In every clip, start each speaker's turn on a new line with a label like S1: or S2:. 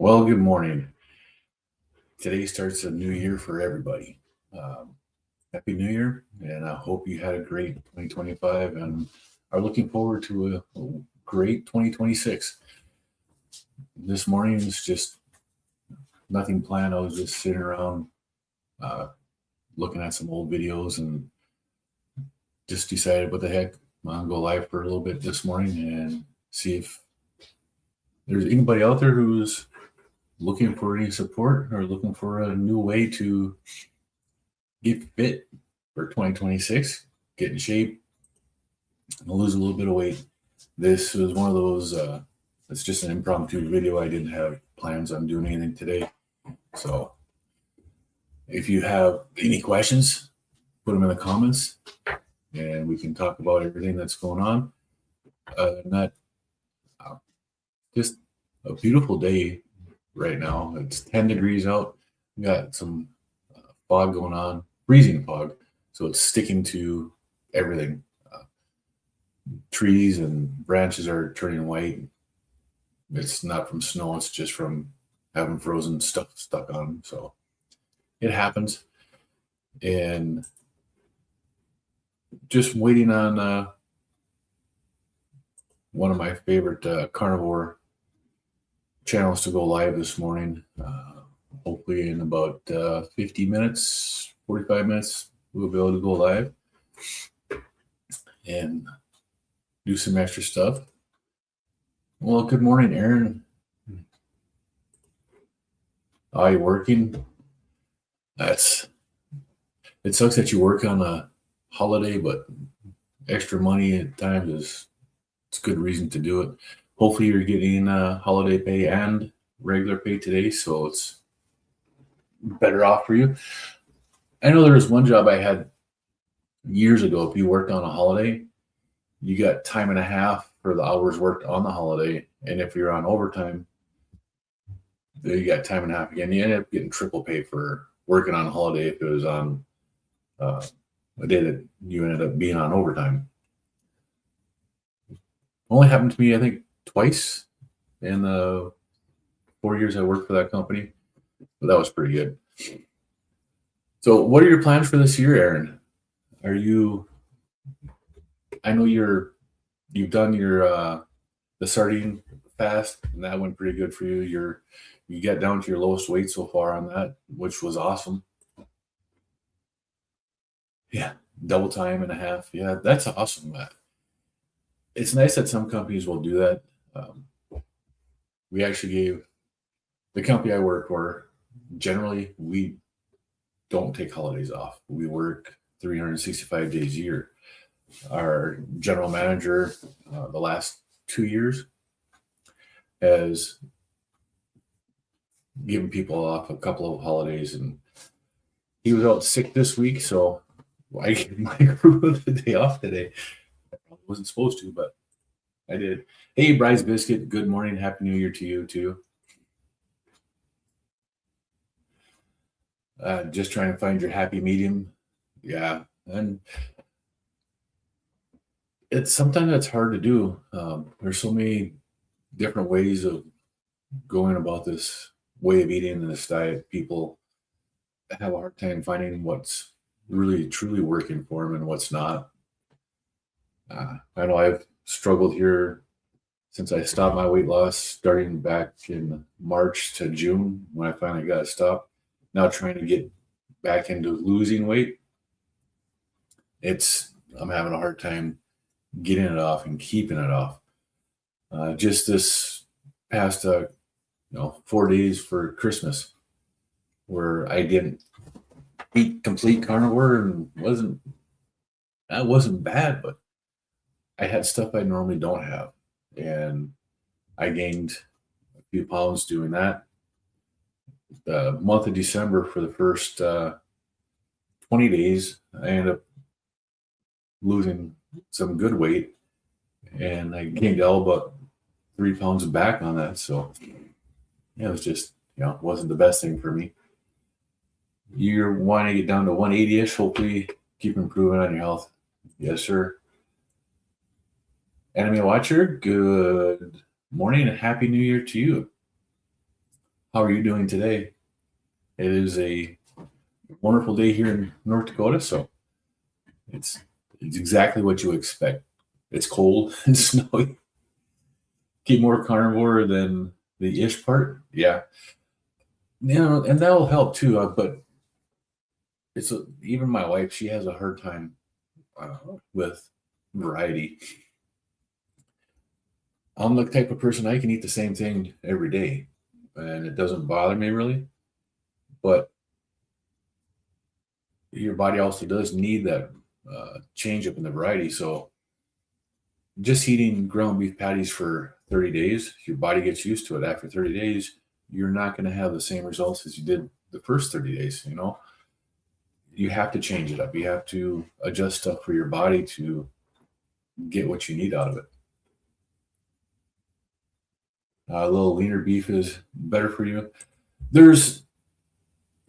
S1: Well, good morning. Today starts a new year for everybody. Um, Happy New Year, and I hope you had a great 2025 and are looking forward to a great 2026. This morning is just nothing planned. I was just sitting around uh, looking at some old videos and just decided, what the heck, I'm going to go live for a little bit this morning and see if there's anybody out there who's looking for any support or looking for a new way to get fit for 2026, get in shape, and lose a little bit of weight. This was one of those, it's just an impromptu video. I didn't have plans on doing anything today. So if you have any questions, put them in the comments and we can talk about everything that's going on. And that, just a beautiful day right now. It's 10 degrees out. We got some fog going on, freezing fog. So it's sticking to everything. Trees and branches are turning white. It's not from snow, it's just from having frozen stuff stuck on them. So it happens. And just waiting on one of my favorite carnivore channels to go live this morning. Hopefully in about 50 minutes, 45 minutes, we'll be able to go live and do some extra stuff. Well, good morning, Aaron. Are you working? It sucks that you work on a holiday, but extra money at times it's a good reason to do it. Hopefully you're getting holiday pay and regular pay today, so it's better off for you. I know there was one job I had years ago. If you worked on a holiday, you got time and a half for the hours worked on the holiday. And if you're on overtime, then you got time and a half again. You end up getting triple pay for working on a holiday if it was on a day that you ended up being on overtime. Only happened to me, I think, twice in the 4 years I worked for that company. But that was pretty good. So what are your plans for this year, Aaron? I know you've done your the sardine fast, and that went pretty good for you. You got down to your lowest weight so far on that, which was awesome. Yeah, double time and a half. Yeah, that's awesome. It's nice that some companies will do that. We actually gave the company I work for, generally, we don't take holidays off. We work 365 days a year. Our general manager, the last 2 years, has given people off a couple of holidays, and he was out sick this week, so I gave my group the day off today. I probably wasn't supposed to, but I did. Hey, Bryce Biscuit, good morning. Happy New Year to you, too. Just trying to find your happy medium. Yeah, and sometimes it's hard to do. There's so many different ways of going about this way of eating and this diet. People have a hard time finding what's really truly working for them and what's not. I know I've struggled here since I stopped my weight loss, starting back in March to June when I finally got it stopped. Now trying to get back into losing weight. I'm having a hard time getting it off and keeping it off. Just this past 4 days for Christmas, where I didn't eat complete carnivore and that wasn't bad, but I had stuff I normally don't have, and I gained a few pounds doing that. The month of December, for the first 20 days, I ended up losing some good weight, and I gained all but 3 pounds back on that. So yeah, it was just, it wasn't the best thing for me. You're wanting to get down to 180-ish, hopefully keep improving on your health. Yes, sir. Enemy Watcher, good morning and Happy New Year to you. How are you doing today? It is a wonderful day here in North Dakota, so it's it's exactly what you expect. It's cold and snowy. Get more carnivore than the ish part, yeah. And that'll help too. But even my wife, she has a hard time with variety. I'm the type of person I can eat the same thing every day, and it doesn't bother me really. But your body also does need that change up in the variety. So just eating ground beef patties for 30 days, your body gets used to it. After 30 days, you're not going to have the same results as you did the first 30 days. You have to change it up. You have to adjust stuff for your body to get what you need out of it. A little leaner beef is better for you.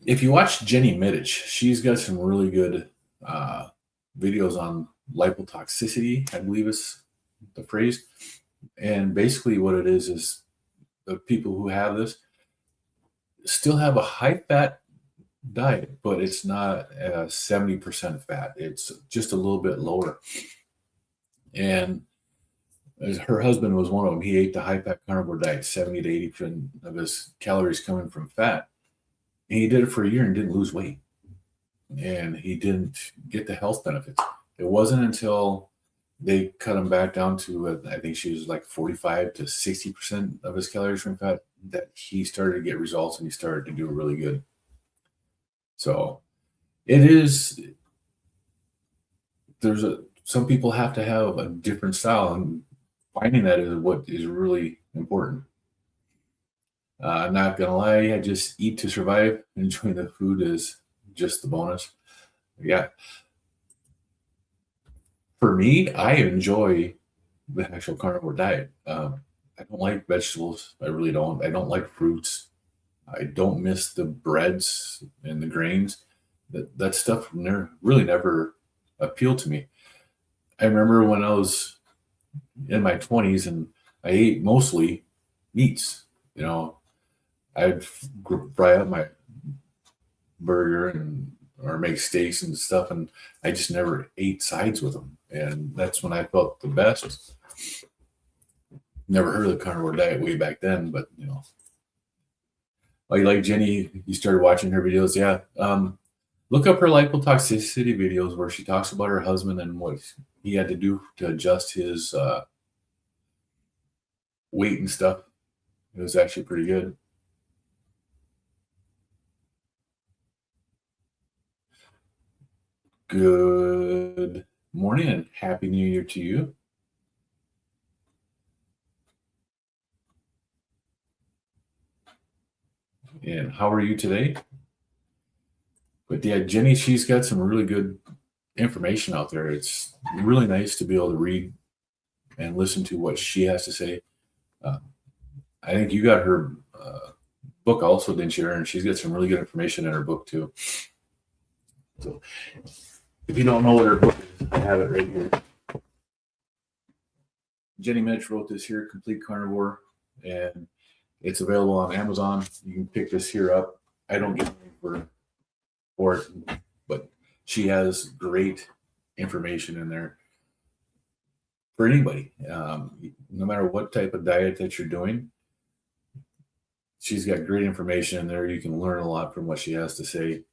S1: If you watch Jenny Middich, she's got some really good videos on lipotoxicity, I believe is the phrase. And basically, what it is the people who have this still have a high fat diet, but it's not 70% fat. It's just a little bit lower. And her husband was one of them. He ate the high fat carnivore diet, 70 to 80% of his calories coming from fat. And he did it for a year and didn't lose weight. And he didn't get the health benefits. It wasn't until they cut him back down to, I think she was like 45 to 60% of his calories from fat, that he started to get results and he started to do really good. So some people have to have a different style, and finding that is what is really important. I'm not gonna lie, I just eat to survive. Enjoying the food is just the bonus. Yeah. For me, I enjoy the actual carnivore diet. I don't like vegetables. I really don't. I don't like fruits. I don't miss the breads and the grains. That stuff really never appealed to me. I remember when I was in my 20s and I ate mostly meats. I'd fry up my burger or make steaks and stuff, and I just never ate sides with them. And that's when I felt the best. Never heard of the carnivore diet way back then, but like Jenny, you started watching her videos. Yeah. Look up her lipotoxicity videos where she talks about her husband and what he had to do to adjust his weight and stuff. It was actually pretty good. Good morning and Happy New Year to you. And how are you today? But yeah, Jenny, she's got some really good information out there. It's really nice to be able to read and listen to what she has to say. I think you got her book also, didn't you, Erin? She's got some really good information in her book too. So if you don't know what her book is, I have it right here. Jenny Mitch wrote this here, Complete Carnivore, and it's available on Amazon. You can pick this here up. I don't get anything for it, but she has great information in there for anybody. No matter what type of diet that you're doing, she's got great information in there. You can learn a lot from what she has to say.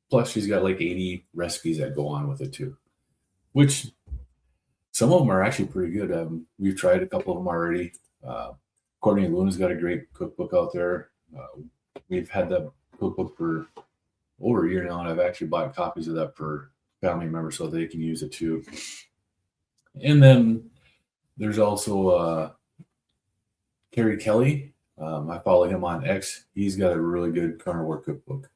S1: Plus, she's got like 80 recipes that go on with it too, which some of them are actually pretty good. We've tried a couple of them already. Courtney Luna's got a great cookbook out there. We've had that cookbook for over a year now, and I've actually bought copies of that for family members so they can use it too. And then there's also Kerry Kelly. I follow him on X. He's got a really good carnivore cookbook.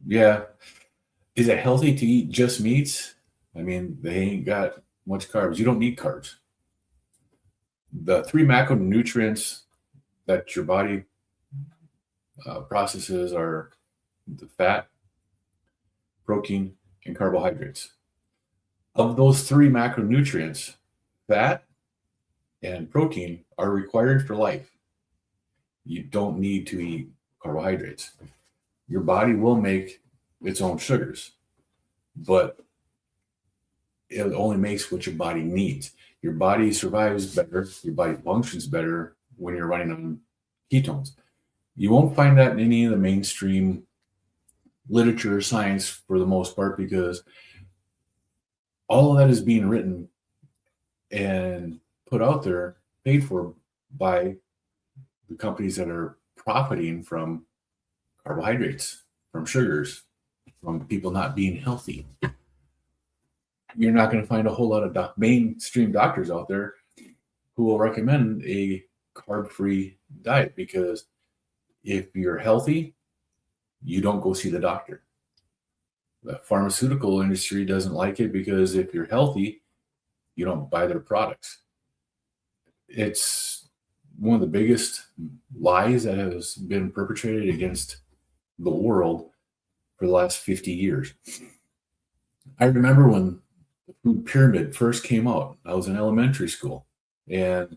S1: Yeah. Is it healthy to eat just meats? I mean, they ain't got much carbs. You don't need carbs. The three macronutrients that your body processes are the fat, protein, and carbohydrates. Of those three macronutrients, fat and protein are required for life. You don't need to eat carbohydrates. Your body will make its own sugars, but it only makes what your body needs. Your body survives better, your body functions better when you're running on ketones. You won't find that in any of the mainstream literature or science for the most part, because all of that is being written and put out there, paid for by the companies that are profiting from carbohydrates, from sugars, from people not being healthy. You're not going to find a whole lot of mainstream doctors out there who will recommend a carb-free diet, because if you're healthy, you don't go see the doctor. The pharmaceutical industry doesn't like it, because if you're healthy, you don't buy their products. It's one of the biggest lies that has been perpetrated against the world for the last 50 years. I remember when the food pyramid first came out. I was in elementary school, and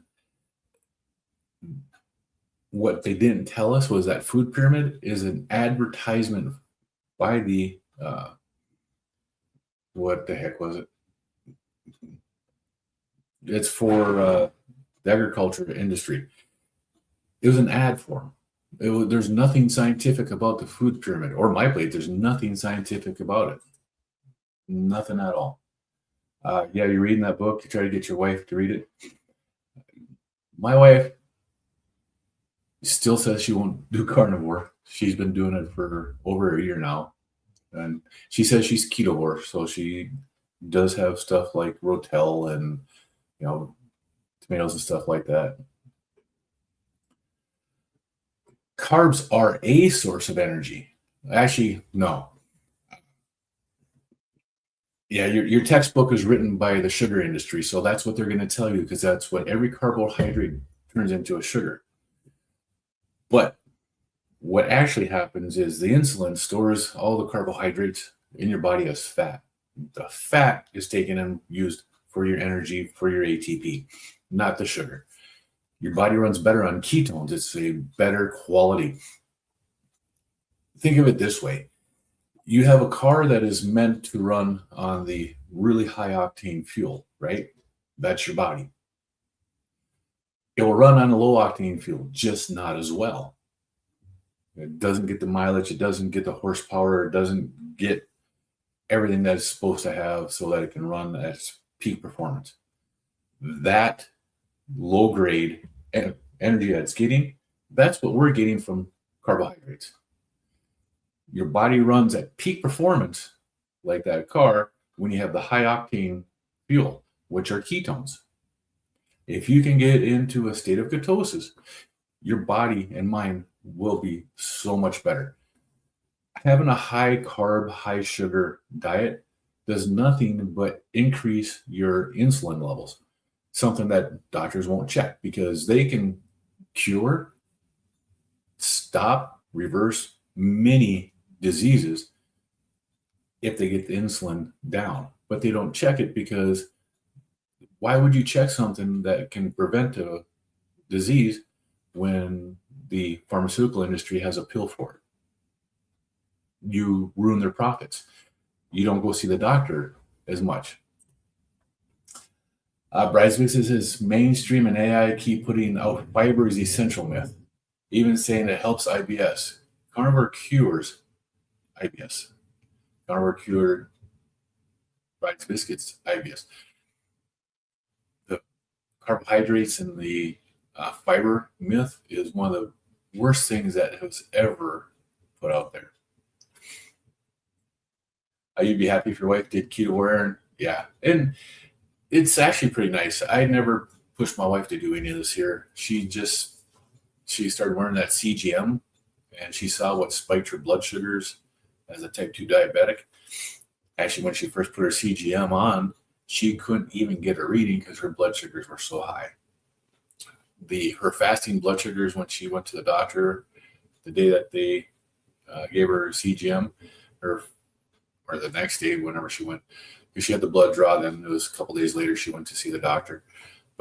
S1: what they didn't tell us was that food pyramid is an advertisement by the what the heck was it? It's for the agriculture industry. It was an ad for them. There's nothing scientific about the food pyramid or my plate. There's nothing scientific about it. Nothing at all. Yeah, you're reading that book. You try to get your wife to read it. My wife still says she won't do carnivore. She's been doing it for over a year now. And she says she's ketovore, so she does have stuff like Rotel and, tomatoes and stuff like that. Carbs are a source of energy. Actually, no. Yeah, your textbook is written by the sugar industry, so that's what they're going to tell you, because that's what every carbohydrate turns into a sugar. But what actually happens is the insulin stores all the carbohydrates in your body as fat. The fat is taken and used for your energy, for your ATP, not the sugar. Your body runs better on ketones. It's a better quality. Think of it this way. You have a car that is meant to run on the really high octane fuel, right? That's your body. It will run on a low octane fuel, just not as well. It doesn't get the mileage, it doesn't get the horsepower, it doesn't get everything that it's supposed to have so that it can run at its peak performance. That low grade energy that it's getting, that's what we're getting from carbohydrates. Your body runs at peak performance like that car when you have the high octane fuel, which are ketones. If you can get into a state of ketosis, your body and mind will be so much better. Having a high carb, high sugar diet does nothing but increase your insulin levels, something that doctors won't check, because they can cure, stop, reverse many diseases if they get the insulin down. But they don't check it, because why would you check something that can prevent a disease when the pharmaceutical industry has a pill for it? You ruin their profits. You don't go see the doctor as much. Bryce says mainstream and AI keep putting out fiber is essential myth, even saying it helps IBS. Carnivore cures IBS. Carnivore cured Rice Biscuits IBS. The carbohydrates and the fiber myth is one of the worst things that has ever put out there. You'd be happy if your wife did keto. Yeah, and it's actually pretty nice. I never pushed my wife to do any of this here. She started wearing that CGM, and she saw what spiked her blood sugars as a type 2 diabetic. Actually, when she first put her CGM on, she couldn't even get a reading because her blood sugars were so high. Her fasting blood sugars, when she went to the doctor the day that they gave her CGM, or the next day, whenever she went, because she had the blood draw, then it was a couple days later she went to see the doctor.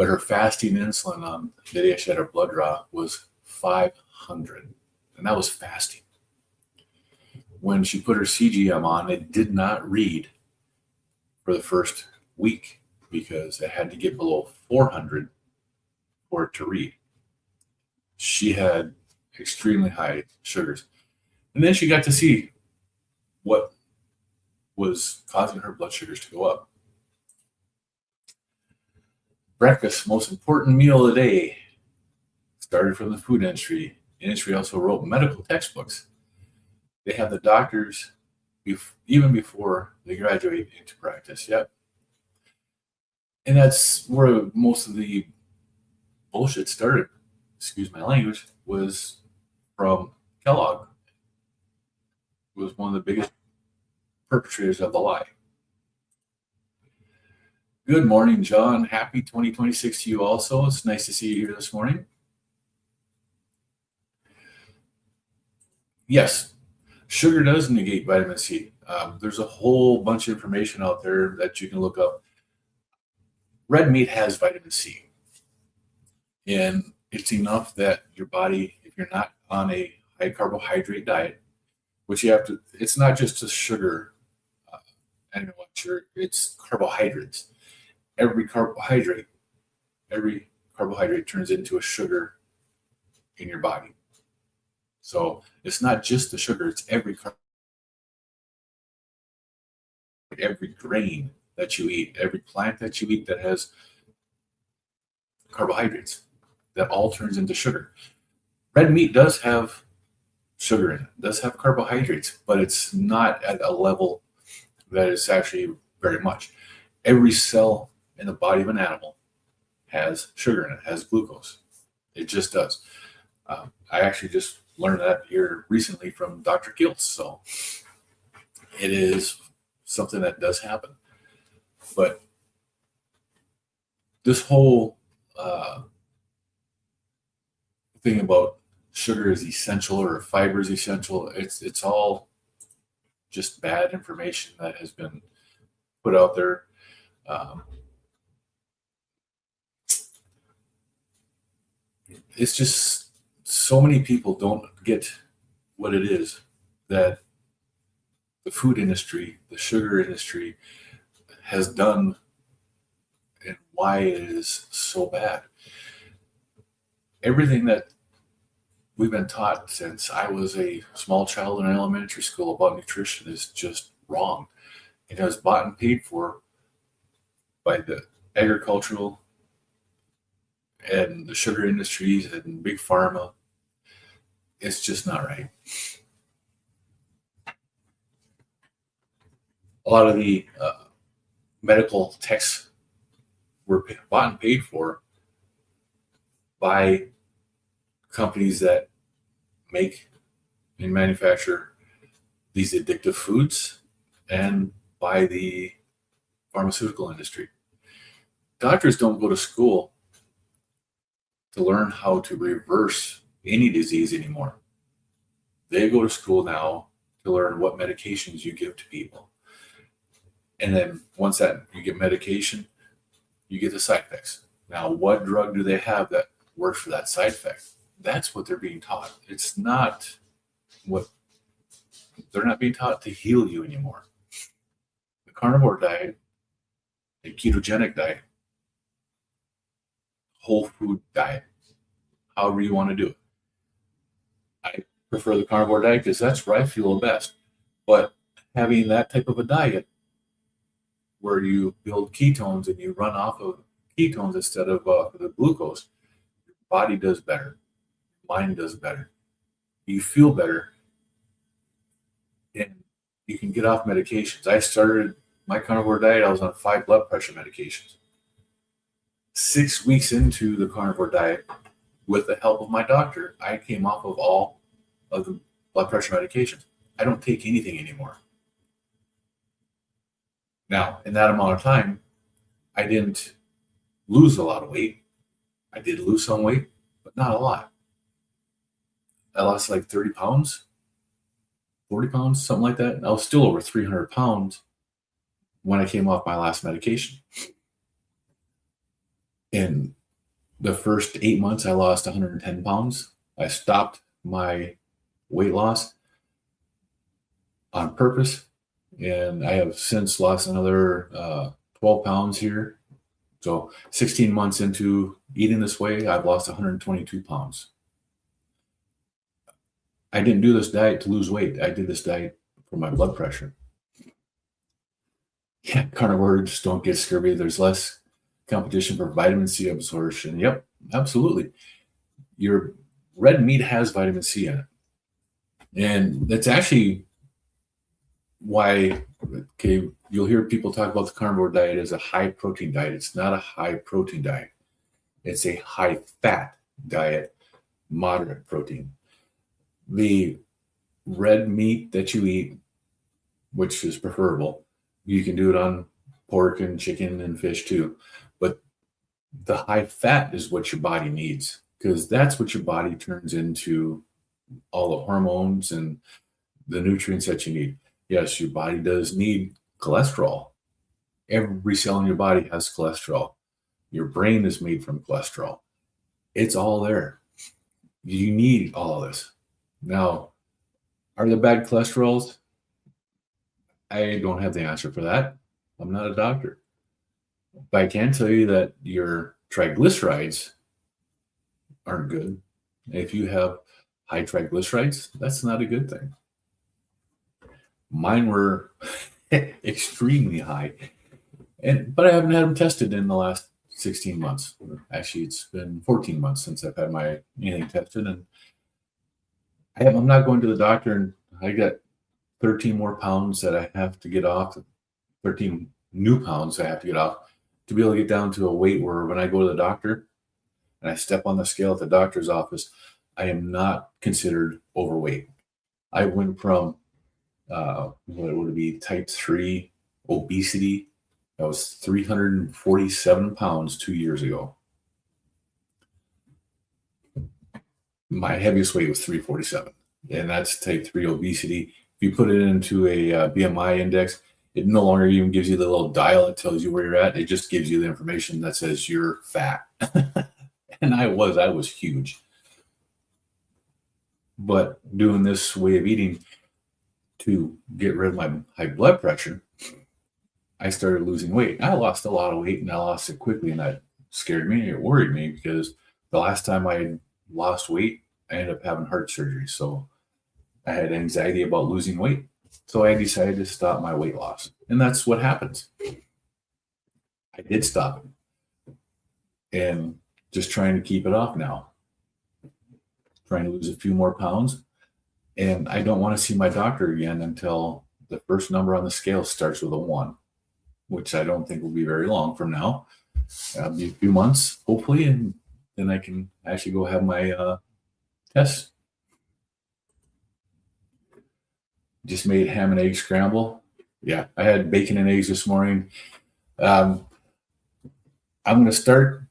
S1: but her fasting insulin on the day she had her blood draw was 500, and that was fasting. When she put her CGM on, it did not read for the first week because it had to get below 400 for it to read. She had extremely high sugars. And then she got to see what was causing her blood sugars to go up. Breakfast, most important meal of the day, started from the food industry. The industry also wrote medical textbooks. They have the doctors even before they graduate into practice. Yep. And that's where most of the bullshit started, excuse my language, was from Kellogg. It was one of the biggest perpetrators of the lie. Good morning, John. Happy 2026 to you also. It's nice to see you here this morning. Yes, sugar does negate vitamin C. There's a whole bunch of information out there that you can look up. Red meat has vitamin C, and it's enough that your body, if you're not on a high carbohydrate diet, which you have to, it's not just a sugar, it's carbohydrates. Every carbohydrate turns into a sugar in your body. So it's not just the sugar, it's every grain that you eat, every plant that you eat that has carbohydrates, that all turns into sugar. Red meat does have sugar in it, does have carbohydrates, but it's not at a level that is actually very much. Every cell in the body of an animal has sugar in it, has glucose. It just does. I actually just learned that here recently from Dr. Giltz. So it is something that does happen. But this whole thing about sugar is essential or fiber is essential, it's all just bad information that has been put out there. It's just so many people don't get what it is that the food industry, the sugar industry has done and why it is so bad. Everything that we've been taught since I was a small child in elementary school about nutrition is just wrong. It was bought and paid for by the agricultural and the sugar industries and big pharma. It's just not right. A lot of the medical texts were bought and paid for by companies that make and manufacture these addictive foods and by the pharmaceutical industry. Doctors don't go to school to learn how to reverse any disease anymore. They go to school now to learn what medications you give to people. And then once that you get medication, you get the side effects. Now, what drug do they have that works for that side effect? That's what they're being taught. It's not what they're not being taught to heal you anymore. The carnivore diet, the ketogenic diet, whole food diet, however you want to do it. I prefer the carnivore diet because that's where I feel the best. But having that type of a diet where you build ketones and you run off of ketones instead of the glucose, your body does better, mind does better, you feel better, and you can get off medications. I started my carnivore diet, I was on 5 blood pressure medications. 6 weeks into the carnivore diet, with the help of my doctor, I came off of all of the blood pressure medications. I don't take anything anymore. Now, in that amount of time, I didn't lose a lot of weight. I did lose some weight, but not a lot. I lost like 30 pounds, 40 pounds, something like that. And I was still over 300 pounds when I came off my last medication. In the first 8 months, I lost 110 pounds. I stopped my weight loss on purpose, and I have since lost another 12 pounds here. So 16 months into eating this way, I've lost 122 pounds. I didn't do this diet to lose weight. I did this diet for my blood pressure. Yeah, carnivores don't get scurvy. There's less competition for vitamin C absorption. Yep, absolutely. Your red meat has vitamin C in it. And that's actually why, okay, you'll hear people talk about the carnivore diet as a high protein diet. It's not a high protein diet. It's a high fat diet, moderate protein. The red meat that you eat, which is preferable, you can do it on pork and chicken and fish too. But the high fat is what your body needs, because that's what your body turns into all the hormones and the nutrients that you need. Yes, your body does need cholesterol. Every cell in your body has cholesterol. Your brain is made from cholesterol. It's all there. You need all of this. Now, are there bad cholesterols? I don't have the answer for that. I'm not a doctor. But I can tell you that your triglycerides aren't good. If you have high triglycerides, that's not a good thing. Mine were extremely high, but I haven't had them tested in the last 16 months. Actually, it's been 14 months since I've had my anything tested, and I'm not going to the doctor, and I got 13 more pounds that I have to get off, 13 new pounds I have to get off to be able to get down to a weight where when I go to the doctor and I step on the scale at the doctor's office, I am not considered overweight. I went from what would it be, type 3 obesity. I was 347 pounds 2 years ago. My heaviest weight was 347, and that's type 3 obesity. If you put it into a BMI index, it no longer even gives you the little dial that tells you where you're at. It just gives you the information that says you're fat. And I was huge. But doing this way of eating to get rid of my high blood pressure, I started losing weight. I lost a lot of weight, and I lost it quickly, and that scared me. It worried me because the last time I lost weight, I ended up having heart surgery. So I had anxiety about losing weight. So I decided to stop my weight loss. And that's what happens. I did stop it. And just trying to keep it off now. Trying to lose a few more pounds. And I don't want to see my doctor again until the first number on the scale starts with a 1, which I don't think will be very long from now. It'll be a few months, hopefully, and then I can actually go have my test. Just made ham and egg scramble. Yeah, I had bacon and eggs this morning. I'm going to starting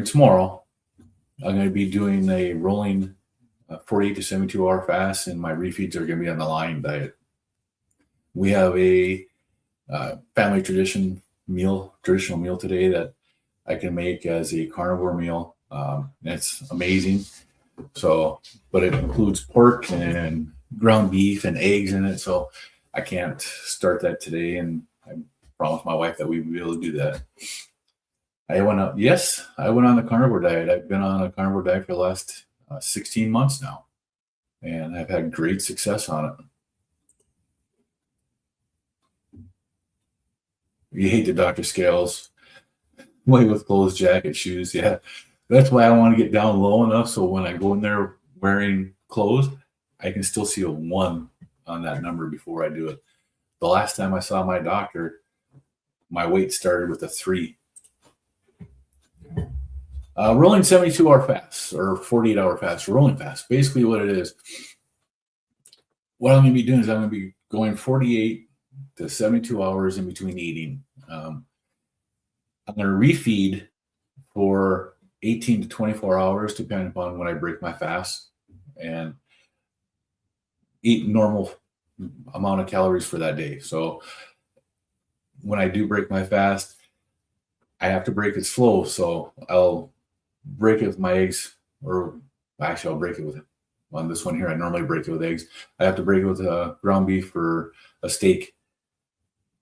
S1: tomorrow. I'm going to be doing a rolling 48 to 72 hour fast, and my refeeds are going to be on the Lion diet. We have a family traditional meal today that I can make as a carnivore meal. It's amazing. So, but it includes pork and ground beef and eggs in it. So I can't start that today, and I promised my wife that we would be able to do that. I went on the carnivore diet. I've been on a carnivore diet for the last 16 months now, and I've had great success on it. You hate the doctor scales, way with clothes, jacket, shoes. Yeah, that's why I want to get down low enough so when I go in there wearing clothes, I can still see a 1 on that number before I do it. The last time I saw my doctor, my weight started with a 3. Rolling 72-hour fast or 48-hour fast, rolling fast. Basically what it is, what I'm going to be doing is I'm going to be going 48 to 72 hours in between eating. I'm going to refeed for 18 to 24 hours, depending upon when I break my fast, and eat normal amount of calories for that day. So when I do break my fast, I have to break it slow. So I'll break it with my eggs, or actually, I'll break it with on this one here. I normally break it with eggs. I have to break it with ground beef or a steak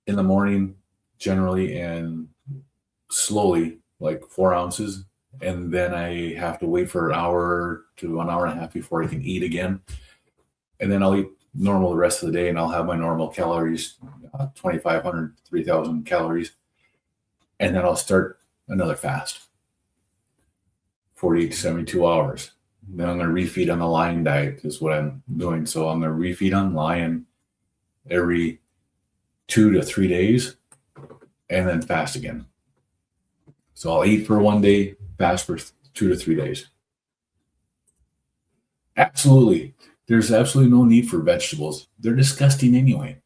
S1: in the morning, generally, and slowly, like 4 ounces. And then I have to wait for an hour to an hour and a half before I can eat again. And then I'll eat normal the rest of the day, and I'll have my normal calories, 2,500, 3,000 calories. And then I'll start another fast, 48 to 72 hours. Then I'm going to refeed on the lion diet is what I'm doing. So I'm going to refeed on lion every 2 to 3 days and then fast again. So I'll eat for 1 day, fast for 2 to 3 days. Absolutely. There's absolutely no need for vegetables. They're disgusting anyway.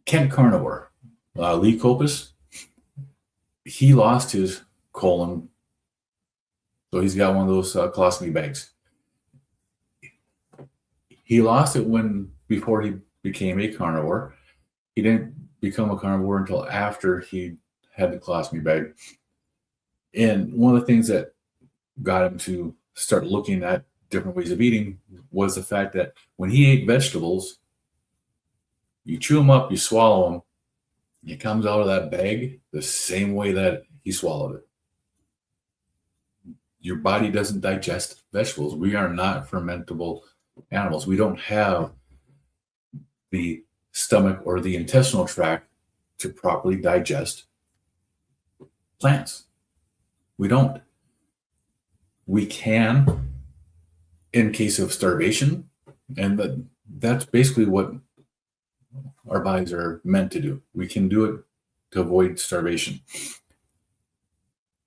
S1: Kent Carnivore, Lee Copus, he lost his colon. So he's got one of those colostomy bags. He lost it before he became a carnivore. He didn't become a carnivore until after he had the colostomy bag. And one of the things that got him to start looking at different ways of eating was the fact that when he ate vegetables, you chew them up, you swallow them, it comes out of that bag the same way that he swallowed it. Your body doesn't digest vegetables. We are not fermentable animals. We don't have the stomach or the intestinal tract to properly digest plants. We don't. We can in case of starvation, and that's basically what our bodies are meant to do. We can do it to avoid starvation.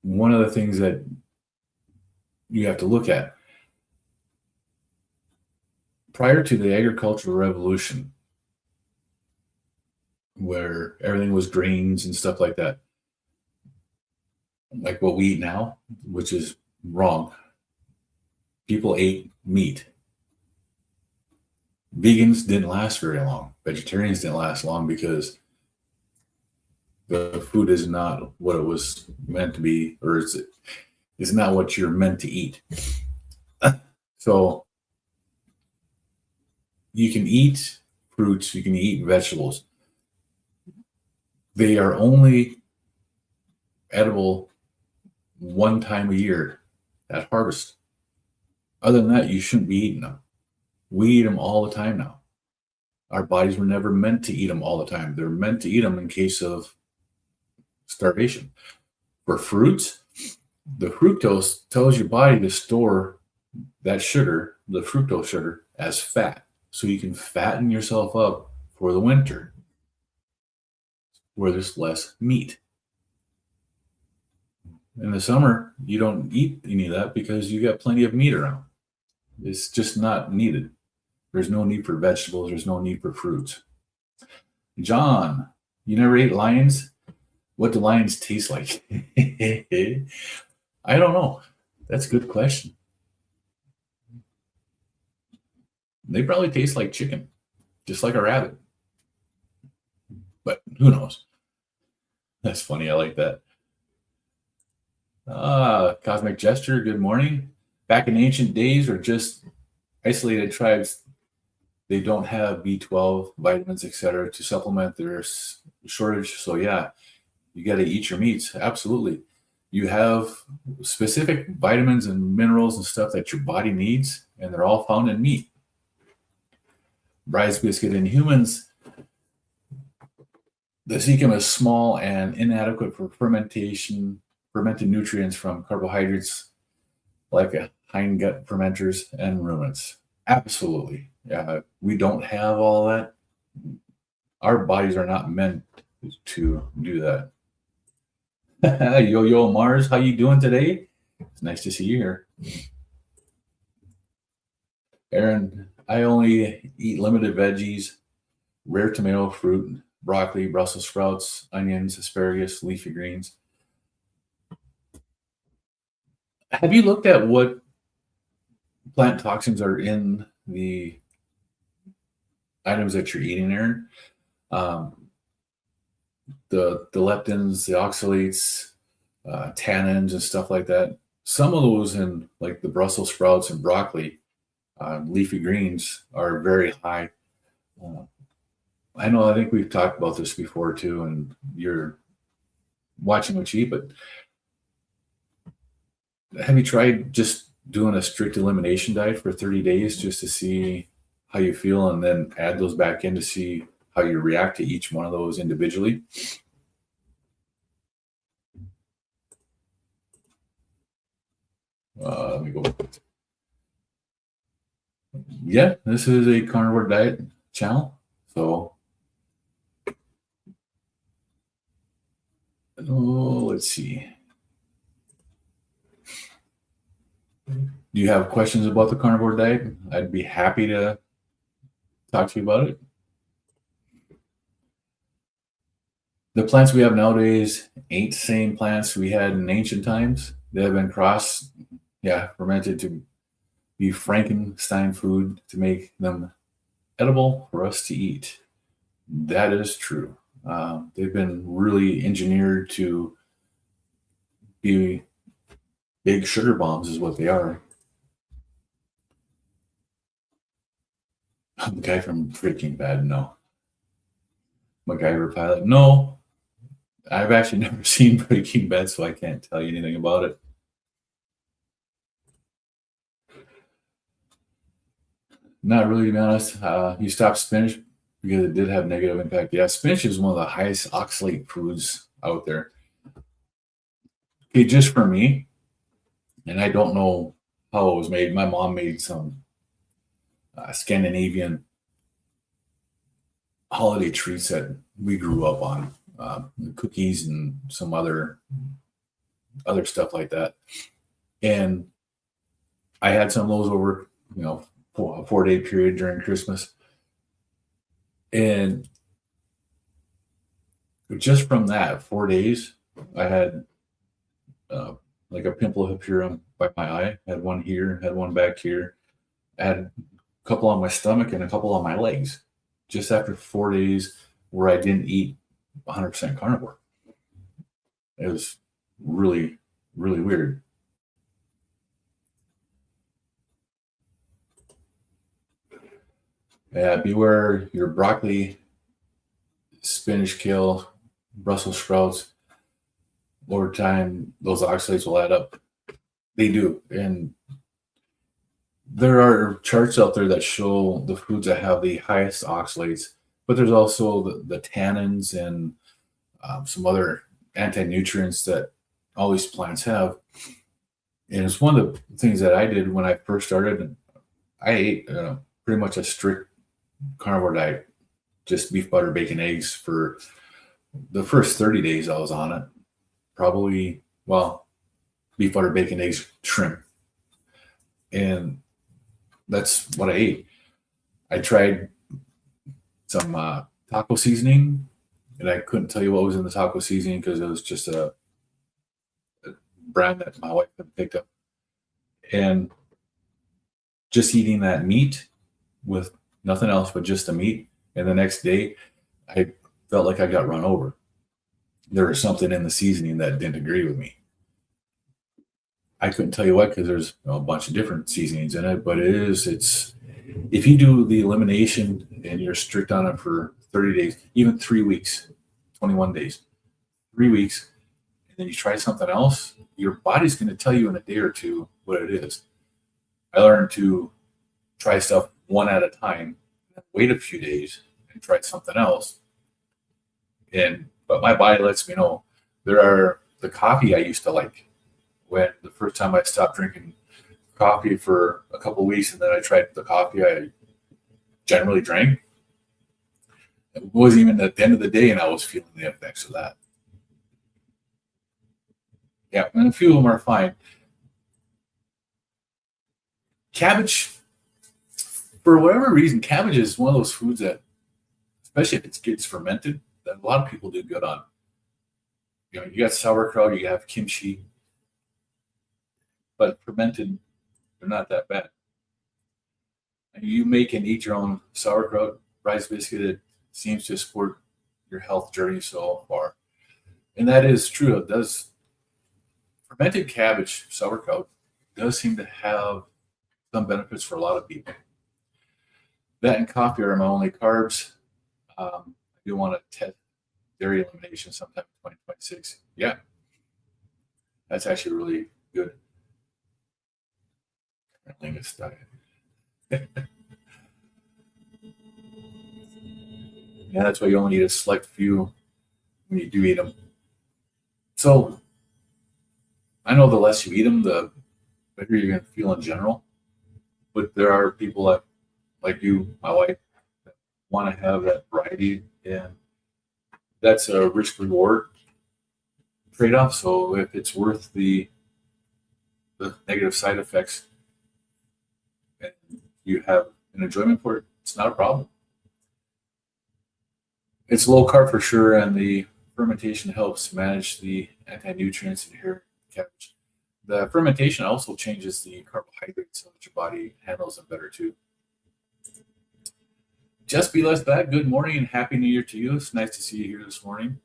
S1: One of the things that you have to look at, prior to the agricultural revolution, where everything was grains and stuff like that, like what we eat now, which is wrong. People ate meat. Vegans didn't last very long. Vegetarians didn't last long because the food is not what it was meant to be, or it's not what you're meant to eat. So you can eat fruits, you can eat vegetables. They are only edible one time a year at harvest. Other than that, you shouldn't be eating them. We eat them all the time now. Our bodies were never meant to eat them all the time. They're meant to eat them in case of starvation. For fruits, the fructose tells your body to store that sugar, the fructose sugar, as fat. So you can fatten yourself up for the winter where there's less meat. In the summer, you don't eat any of that because you got plenty of meat around. It's just not needed. There's no need for vegetables. There's no need for fruits. John, you never ate lions? What do lions taste like? I don't know. That's a good question. They probably taste like chicken, just like a rabbit. But who knows? That's funny. I like that. Cosmic Gesture, good morning. Back in ancient days, or just isolated tribes, they don't have B12, vitamins, etc., to supplement their shortage. So yeah, you got to eat your meats. Absolutely. You have specific vitamins and minerals and stuff that your body needs, and they're all found in meat. Bryce biscuit in humans, the cecum is small and inadequate for fermented nutrients from carbohydrates like hindgut fermenters and ruminants. Absolutely. We don't have all that. Our bodies are not meant to do that. Yo Mars, how you doing today? It's nice to see you here. Aaron, I only eat limited veggies, rare tomato, fruit, broccoli, Brussels sprouts, onions, asparagus, leafy greens. Have you looked at what plant toxins are in the items that you're eating, Aaron? the leptins, the oxalates, tannins, and stuff like that. Some of those in like the Brussels sprouts and broccoli, leafy greens are very high. Uh, I know. I think we've talked about this before too, and you're watching what you eat. But have you tried just doing a strict elimination diet for 30 days just to see how you feel, and then add those back in to see how you react to each one of those individually? Let me go. Yeah, this is a carnivore diet channel. So, let's see. Do you have questions about the carnivore diet? I'd be happy to talk to you about it. The plants we have nowadays ain't the same plants we had in ancient times. They have been fermented to be Frankenstein food to make them edible for us to eat. That is true. They've been really engineered to be big sugar bombs, is what they are. The guy from Breaking Bad, no. MacGyver pilot, no. I've actually never seen Breaking Bad, so I can't tell you anything about it. Not really, to be honest. You stopped spinach because it did have negative impact. Yeah, spinach is one of the highest oxalate foods out there. Okay, just for me, and I don't know how it was made. My mom made some Scandinavian holiday treats that we grew up on, cookies and some other stuff like that. And I had some of those over, for a 4-day period during Christmas, and just from that 4 days, I had like a pimple appear by my eye. I had one here, had one back here. I had a couple on my stomach and a couple on my legs. Just after 4 days where I didn't eat 100% carnivore. It was really, really weird. Yeah, beware your broccoli, spinach, kale, Brussels sprouts. Over time, those oxalates will add up. They do. And there are charts out there that show the foods that have the highest oxalates, but there's also the tannins and some other anti-nutrients that all these plants have. And it's one of the things that I did when I first started. I ate pretty much a strict carnivore diet, just beef, butter, bacon, eggs for the first 30 days I was on it. Probably, well, beef, butter, bacon, eggs, shrimp. And that's what I ate. I tried some taco seasoning, and I couldn't tell you what was in the taco seasoning because it was just a brand that my wife had picked up. And just eating that meat with nothing else but just the meat. And the next day, I felt like I got run over. There was something in the seasoning that didn't agree with me. I couldn't tell you what because there's a bunch of different seasonings in it, but it's if you do the elimination and you're strict on it for 30 days, even 3 weeks, 21 days, 3 weeks, and then you try something else, your body's going to tell you in a day or two what it is. I learned to try stuff one at a time, wait a few days, and try something else. But my body lets me know. There are the coffee I used to like. When the first time I stopped drinking coffee for a couple of weeks, and then I tried the coffee I generally drank, it wasn't even at the end of the day, and I was feeling the effects of that. Yeah, and a few of them are fine. Cabbage, for whatever reason, cabbage is one of those foods that, especially if it gets fermented, that a lot of people do good on. You got sauerkraut, you have kimchi, but fermented, they're not that bad. You make and eat your own sauerkraut rice biscuit. It seems to support your health journey so far. And that is true. It does. Fermented cabbage, sauerkraut, does seem to have some benefits for a lot of people. That and coffee are my only carbs. I do want to test dairy elimination sometime in 2026. Yeah, that's actually really good. Lingus diet. Yeah, that's why you only eat a select few when you do eat them. So I know the less you eat them, the better you're going to feel in general. But there are people that, like you, my wife, that want to have that variety, and that's a risk reward trade off. So if it's worth the negative side effects and you have an enjoyment for it, it's not a problem. It's low carb for sure, and the fermentation helps manage the anti nutrients inherent in cabbage. The fermentation also changes the carbohydrates so that your body handles them better too. Just be less bad. Good morning and happy New Year to you. It's nice to see you here this morning.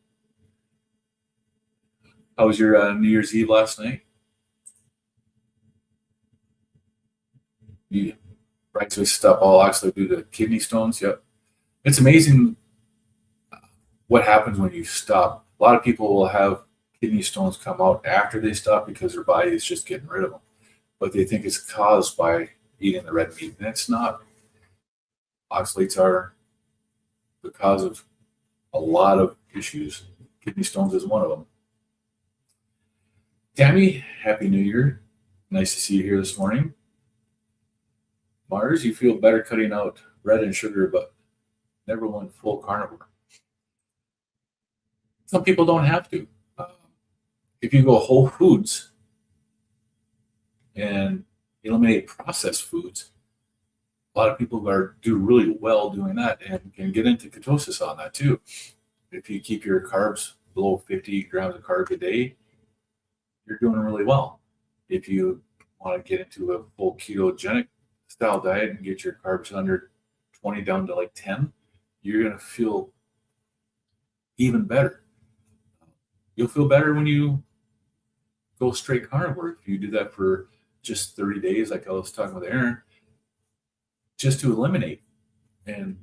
S1: How was your New Year's Eve last night? You right to stop all oxalate due to kidney stones. Yep. It's amazing what happens when you stop. A lot of people will have kidney stones come out after they stop because their body is just getting rid of them, but they think it's caused by eating the red meat, and it's not. Oxalates are the cause of a lot of issues. Kidney stones is one of them. Tammy, happy New Year. Nice to see you here this morning. Mars, you feel better cutting out bread and sugar, but never went full carnivore. Some people don't have to. If you go whole foods and eliminate processed foods, a lot of people do really well doing that and can get into ketosis on that too. If you keep your carbs below 50 grams of carbs a day, you're doing really well. If you want to get into a full ketogenic style diet and get your carbs under 20 down to like 10, you're going to feel even better. You'll feel better when you go straight carnivore. If you do that for just 30 days, like I was talking with Aaron, just to eliminate, and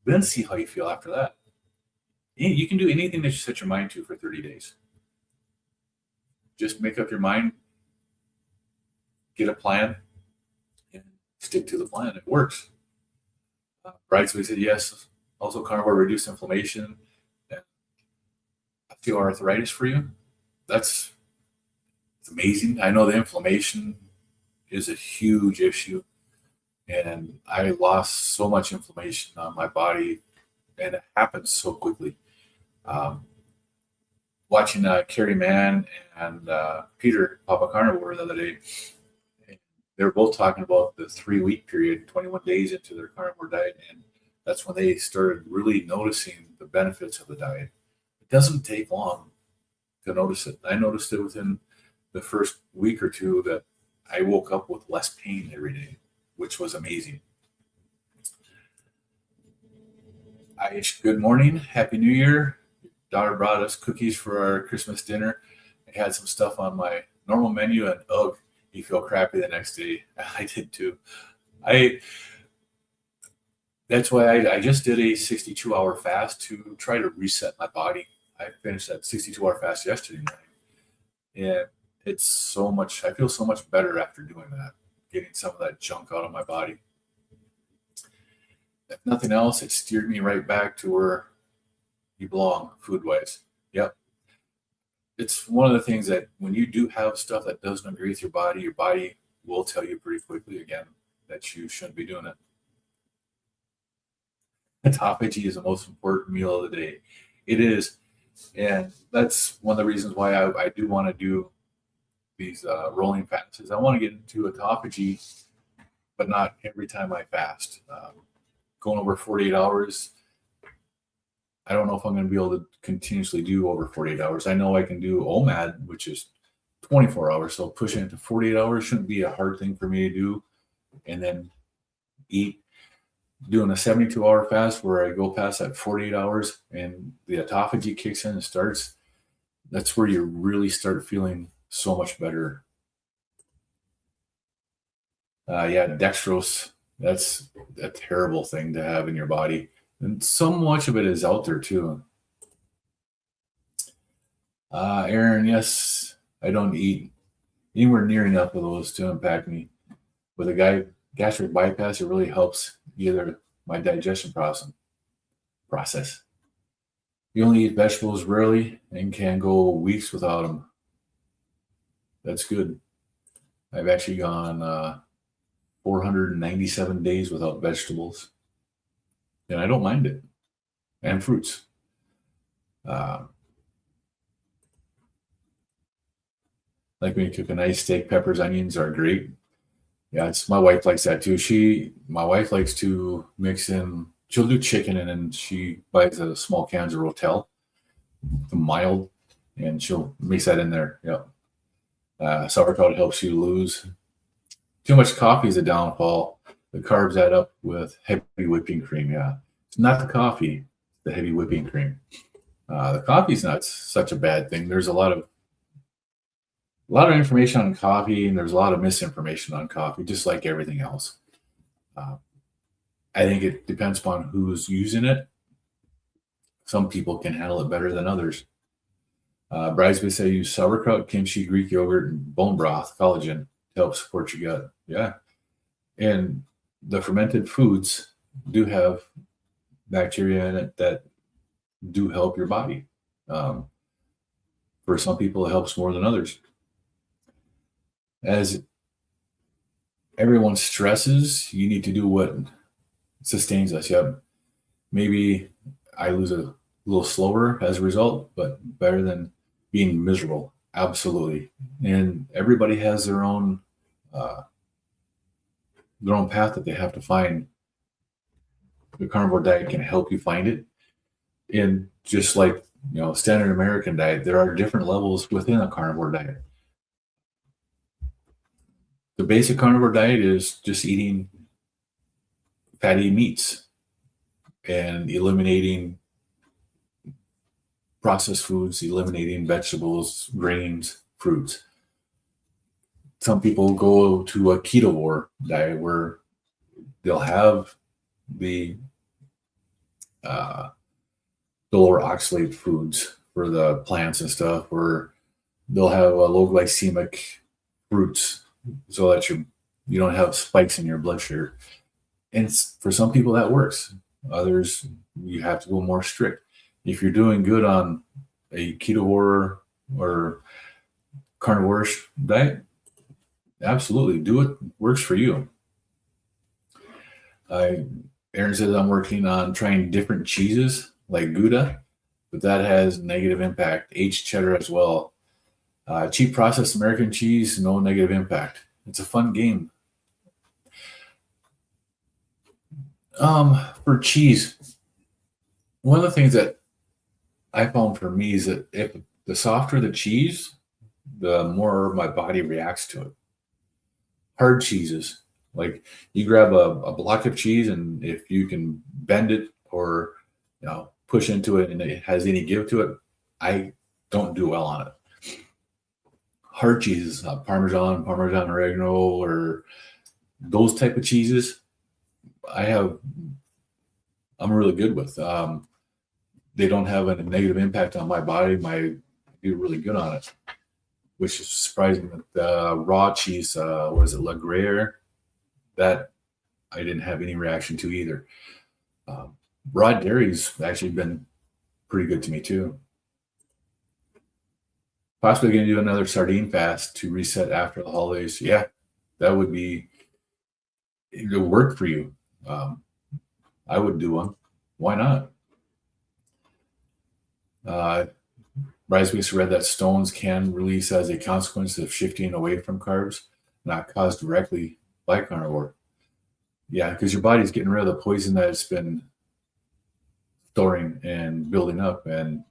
S1: then see how you feel after that. You can do anything that you set your mind to for 30 days. Just make up your mind, get a plan, and stick to the plan. It works. Right, so we said yes. Also, carnivore reduce inflammation and osteoarthritis for you. It's amazing. I know the inflammation is a huge issue, and I lost so much inflammation on my body, and it happens so quickly. Watching Carrie Mann and Peter Papa Carnivore the other day, they were both talking about the 3-week period, 21 days into their carnivore diet, and that's when they started really noticing the benefits of the diet. It doesn't take long to notice it. I noticed it within the first week or two that I woke up with less pain every day, which was amazing. Aish, good morning. Happy New Year. Your daughter brought us cookies for our Christmas dinner. I had some stuff on my normal menu, and ugh, you feel crappy the next day. I did too. That's why I just did a 62-hour fast to try to reset my body. I finished that 62-hour fast yesterday night, and it's so much. I feel so much better after doing that, getting some of that junk out of my body. If nothing else, it steered me right back to where you belong food-wise. Yep. It's one of the things that when you do have stuff that doesn't agree with your body will tell you pretty quickly again that you shouldn't be doing it. Autophagy is the most important meal of the day. It is. And that's one of the reasons why I do want to do these rolling fasts. Is I want to get into autophagy, but not every time I fast. Going over 48 hours, I don't know if I'm going to be able to continuously do over 48 hours. I know I can do OMAD, which is 24 hours. So pushing it to 48 hours shouldn't be a hard thing for me to do. And then eat doing a 72-hour fast where I go past that 48 hours and the autophagy kicks in and starts, that's where you really start feeling so much better. Yeah, dextrose, that's a terrible thing to have in your body. And so much of it is out there too. Aaron, yes, I don't eat anywhere near enough of those to impact me. With a gastric bypass, it really helps either my digestion process. You only eat vegetables rarely and can go weeks without them. That's good. I've actually gone 497 days without vegetables, and I don't mind it. And fruits. Uh, like when you cook a nice steak, peppers, onions are great. Yeah, it's my wife likes that too. My wife likes to mix in. She'll do chicken, and then she buys a small cans of Rotel, the mild, and she'll mix that in there. Yeah, sauerkraut helps you lose. Too much coffee is a downfall. The carbs add up with heavy whipping cream. Yeah, it's not the coffee, the heavy whipping cream. The coffee's not such a bad thing. There's a lot of information on coffee, and there's a lot of misinformation on coffee, just like everything else. Uh, I think it depends upon who's using it. Some people can handle it better than others. Bridesmaids say use sauerkraut, kimchi, Greek yogurt, and bone broth, collagen to help support your gut. Yeah. And the fermented foods do have bacteria in it that do help your body. Um, for some people, it helps more than others. As everyone stresses, you need to do what sustains us. Yeah, maybe I lose a little slower as a result, but better than being miserable. Absolutely. And everybody has uh, their own path that they have to find. The carnivore diet can help you find it. And just like standard American diet, there are different levels within a carnivore diet. The basic carnivore diet is just eating fatty meats and eliminating processed foods, eliminating vegetables, grains, fruits. Some people go to a ketovore diet where they'll have the uh, the lower oxalate foods for the plants and stuff, or they'll have low glycemic fruits so that you don't have spikes in your blood sugar. And for some people that works. Others, you have to go more strict. If you're doing good on a ketovore or carnivore diet, absolutely do it. Works for you. Aaron says I'm working on trying different cheeses like Gouda, but that has negative impact. Aged cheddar as well. Cheap processed American cheese, no negative impact. It's a fun game. For cheese, one of the things that I found for me is that if the softer the cheese, the more my body reacts to it. Hard cheeses, like you grab a block of cheese, and if you can bend it or push into it and it has any give to it, I don't do well on it. Hard cheeses, Parmesan oregano, or those type of cheeses, I'm really good with. They don't have a negative impact on my body. I do really good on it, which is surprising. That raw cheese, was it La Gruyere? That I didn't have any reaction to either. Raw dairy's actually been pretty good to me too. Possibly going to do another sardine fast to reset after the holidays. Yeah, that would be it would work for you. Um, I would do one. Why not? Uh, Bridesmaids read that stones can release as a consequence of shifting away from carbs, not caused directly by carnivore. Yeah, because your body's getting rid of the poison that it's been storing and building up. And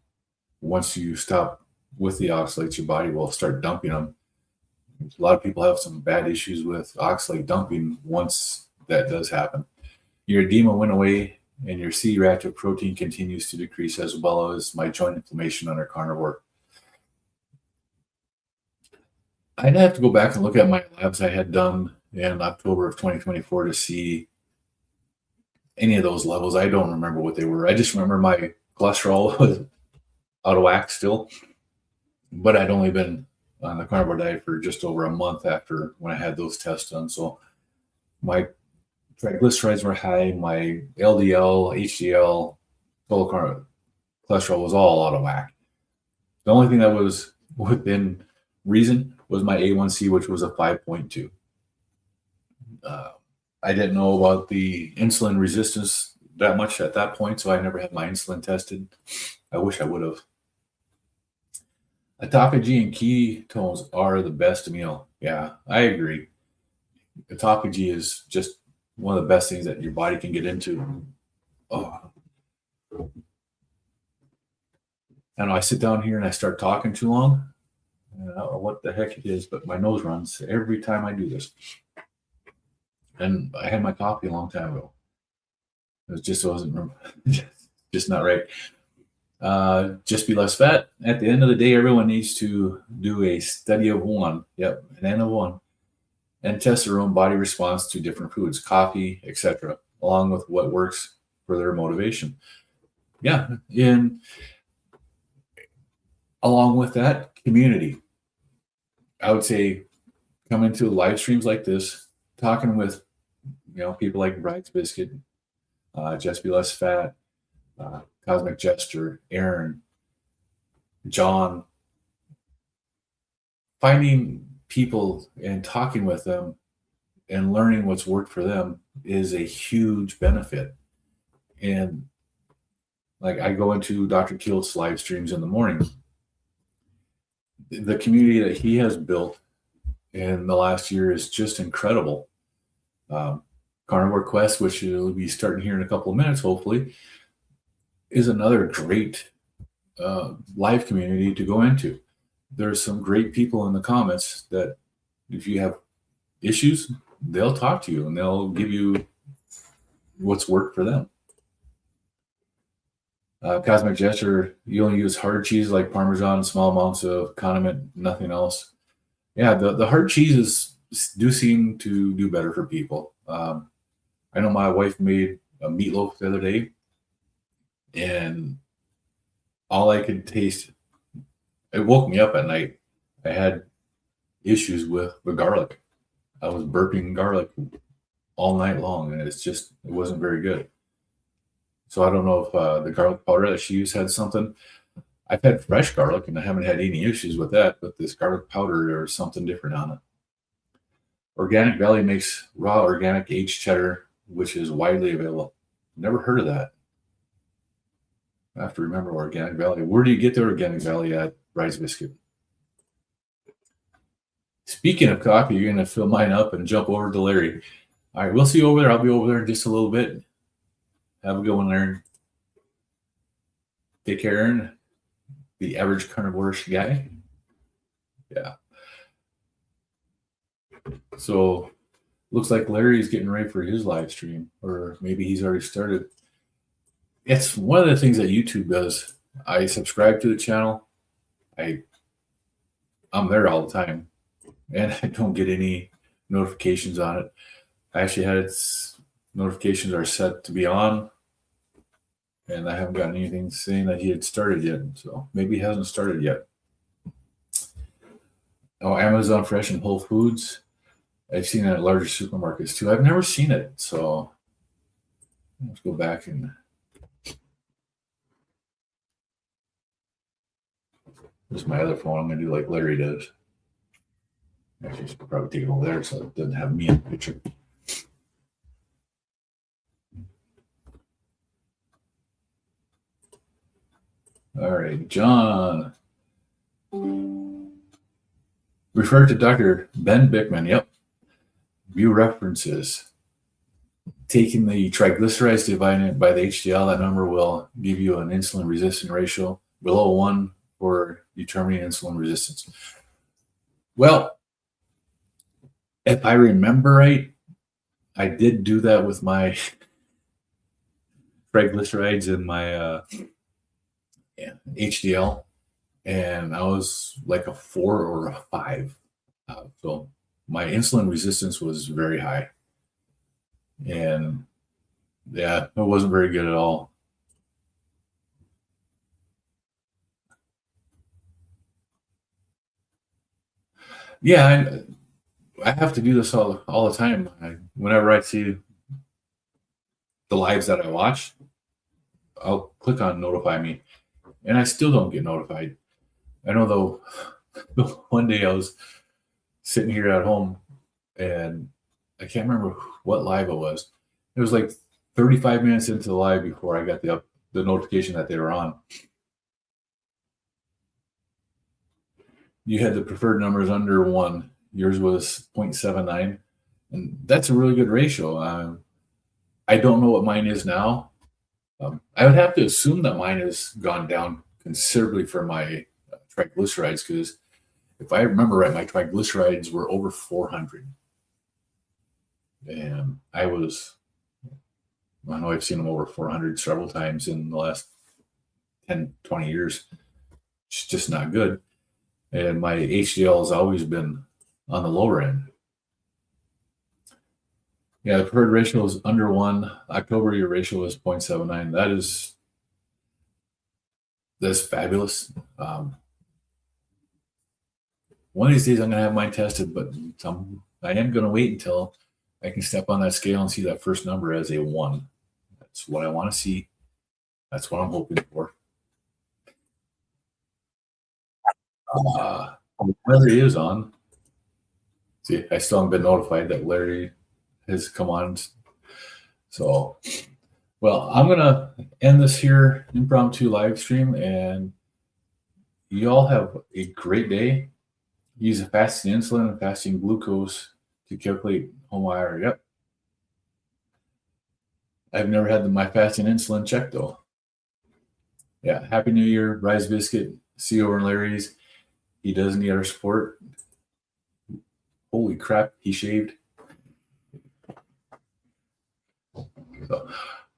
S1: once you stop with the oxalates, your body will start dumping them. A lot of people have some bad issues with oxalate dumping once that does happen. Your edema went away, and your C-reactive protein continues to decrease, as well as my joint inflammation under carnivore. I'd have to go back and look at my labs I had done in October of 2024 to see any of those levels. I don't remember what they were. I just remember my cholesterol was out of whack still, but I'd only been on the carnivore diet for just over a month after when I had those tests done. So my triglycerides were high, my LDL, HDL, total cholesterol was all out of whack. The only thing that was within reason was my A1C, which was a 5.2. I didn't know about the insulin resistance that much at that point, so I never had my insulin tested. I wish I would have. Autophagy and ketones are the best meal. Yeah, I agree. Autophagy is just one of the best things that your body can get into. Oh, I know I sit down here and I start talking too long. I don't know what the heck it is, but my nose runs every time I do this. And I had my coffee a long time ago. Wasn't just not right. Just be less fat. At the end of the day, everyone needs to do a study of one. Yep, an N of one, and test their own body response to different foods, coffee, etc., along with what works for their motivation. Yeah, and along with that, community. I would say come into live streams like this, talking with people like Bride's Biscuit, Just Be Less Fat, Cosmic Jester, Aaron, John, finding people and talking with them and learning what's worked for them is a huge benefit. And like I go into Dr. Keel's live streams in the morning. The community that he has built in the last year is just incredible. Carnivore Quest, which will be starting here in a couple of minutes, hopefully, is another great live community to go into. There's some great people in the comments that if you have issues, they'll talk to you and they'll give you what's worked for them. Cosmic Gesture, you only use hard cheese like Parmesan, small amounts of condiment, nothing else. Yeah, the hard cheeses do seem to do better for people. I know my wife made a meatloaf the other day, and all I could taste, it woke me up at night. I had issues with the garlic. I was burping garlic all night long, and it wasn't very good. So I don't know if the garlic powder that she used had something. I've had fresh garlic, and I haven't had any issues with that, but this garlic powder, there's something different on it. Organic Valley makes raw organic aged cheddar, which is widely available. Never heard of that. I have to remember Organic Valley. Where do you get the Organic Valley at? Rice Biscuit. Speaking of coffee, you're going to fill mine up and jump over to Larry. All right, we'll see you over there. I'll be over there in just a little bit. Have a good one, Larry. Take care, Aaron. The average carnivore guy. Yeah. So looks like Larry's getting ready for his live stream, or maybe he's already started. It's one of the things that YouTube does. I subscribe to the channel. I'm there all the time, and I don't get any notifications on it. I actually had its notifications are set to be on, and I haven't gotten anything saying that he had started yet. So maybe he hasn't started yet. Oh, Amazon Fresh and Whole Foods. I've seen it at larger supermarkets too. I've never seen it, so let's go back and. This is my other phone. I'm going to do like Larry does. Actually, I should probably take it over there so it doesn't have me in the picture. All right, John. Refer to Dr. Ben Bickman. Yep. View references. Taking the triglycerides divided by the HDL, that number will give you an insulin resistance ratio below 1 for determining insulin resistance. Well, if I remember right, I did do that with my triglycerides in my HDL, and I was like a 4 or a 5. So my insulin resistance was very high, and yeah, it wasn't very good at all. Yeah, I have to do this all the time. Whenever I see the lives that I watch, I'll click on notify me, and I still don't get notified. I know though, one day I was sitting here at home, and I can't remember what live it was. It was like 35 minutes into the live before I got the notification that they were on. You had the preferred numbers under 1. Yours was 0.79, and that's a really good ratio. I don't know what mine is now. I would have to assume that mine has gone down considerably for my triglycerides, because if I remember right, my triglycerides were over 400. And I know I've seen them over 400 several times in the last 10, 20 years. It's just not good. And my HDL has always been on the lower end. Yeah, the preferred ratio is under 1. October, your ratio is 0.79. That's fabulous. One of these days I'm going to have mine tested, but I am going to wait until I can step on that scale and see that first number as a 1. That's what I want to see. That's what I'm hoping for. Larry is on. See, I still haven't been notified that Larry has come on. So, well, I'm going to end this here impromptu live stream, and you all have a great day. Use a fasting insulin and fasting glucose to calculate home IR. Yep. I've never had my fasting insulin checked though. Yeah. Happy New Year, Rise Biscuit. See you over in Larry's. He does need our support. Holy crap, he shaved. So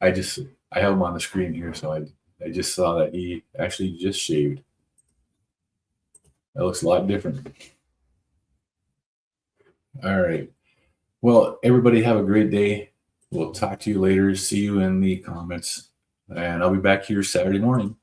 S1: I have him on the screen here, so I just saw that he actually just shaved. That looks a lot different. All right. Well, everybody have a great day. We'll talk to you later. See you in the comments. And I'll be back here Saturday morning.